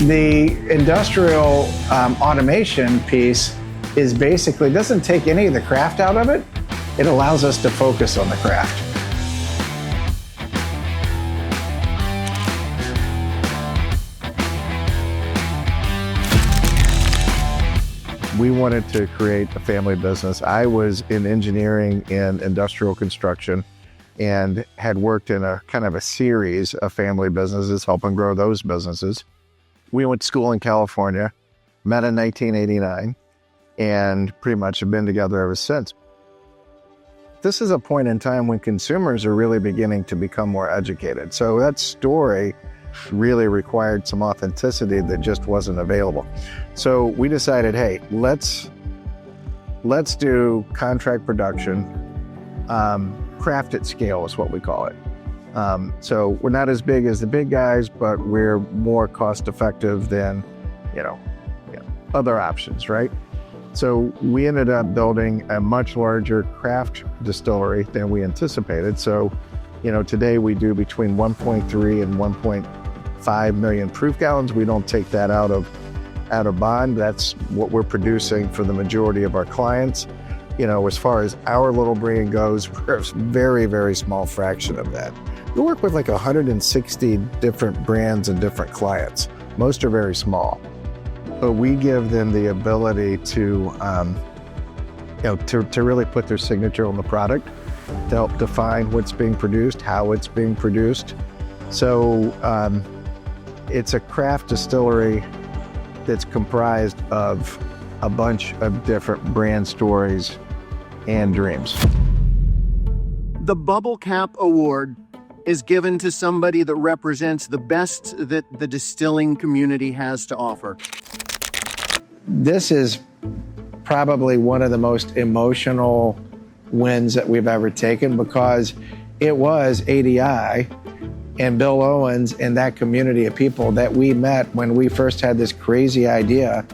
The industrial automation piece is basically, doesn't take any of the craft out of it. It allows us to focus on the craft. We wanted to create a family business. I was in engineering and industrial construction and had worked in a kind of a series of family businesses, helping grow those businesses. We went to school in California, met in 1989, and pretty much have been together ever since. This is a point in time when consumers are really beginning to become more educated. So that story really required some authenticity that just wasn't available. So we decided, hey, let's do contract production, craft at scale is what we call it. So we're not as big as the big guys, but we're more cost effective than, other options, right? So we ended up building a much larger craft distillery than we anticipated. So, today we do between 1.3 and 1.5 million proof gallons. We don't take that out of bond. That's what we're producing for the majority of our clients. As far as our little brand goes, we're a very, very small fraction of that. We work with like 160 different brands and different clients. Most are very small, but we give them the ability to really put their signature on the product, to help define what's being produced, how it's being produced. So it's a craft distillery that's comprised of a bunch of different brand stories and dreams. The Bubble Cap Award is given to somebody that represents the best that the distilling community has to offer. This is probably one of the most emotional wins that we've ever taken, because it was ADI and Bill Owens and that community of people that we met when we first had this crazy idea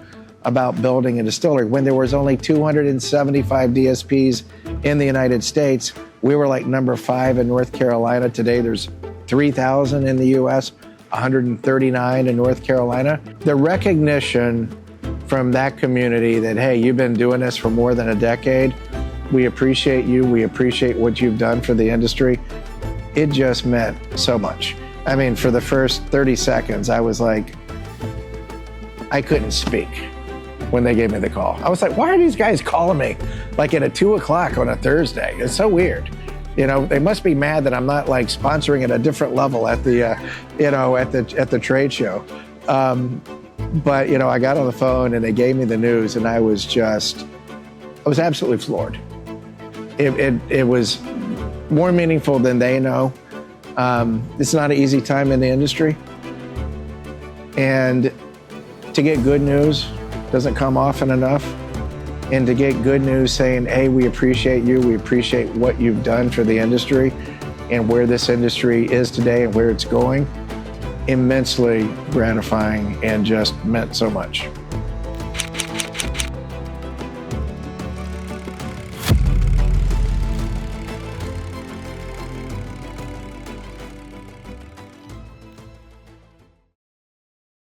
about building a distillery. When there was only 275 DSPs in the United States, we were like number 5 in North Carolina. Today there's 3,000 in the US, 139 in North Carolina. The recognition from that community that, hey, you've been doing this for more than a decade. We appreciate you. We appreciate what you've done for the industry. It just meant so much. I mean, for the first 30 seconds, I was like, I couldn't speak when they gave me the call. I was like, why are these guys calling me like at 2 o'clock on a Thursday? It's so weird. They must be mad that I'm not like sponsoring at a different level at the, at the trade show. But I got on the phone and they gave me the news, and I was absolutely floored. It was more meaningful than they know. It's not an easy time in the industry. And to get good news doesn't come often enough. And to get good news saying, hey, we appreciate you, we appreciate what you've done for the industry and where this industry is today and where it's going, immensely gratifying and just meant so much.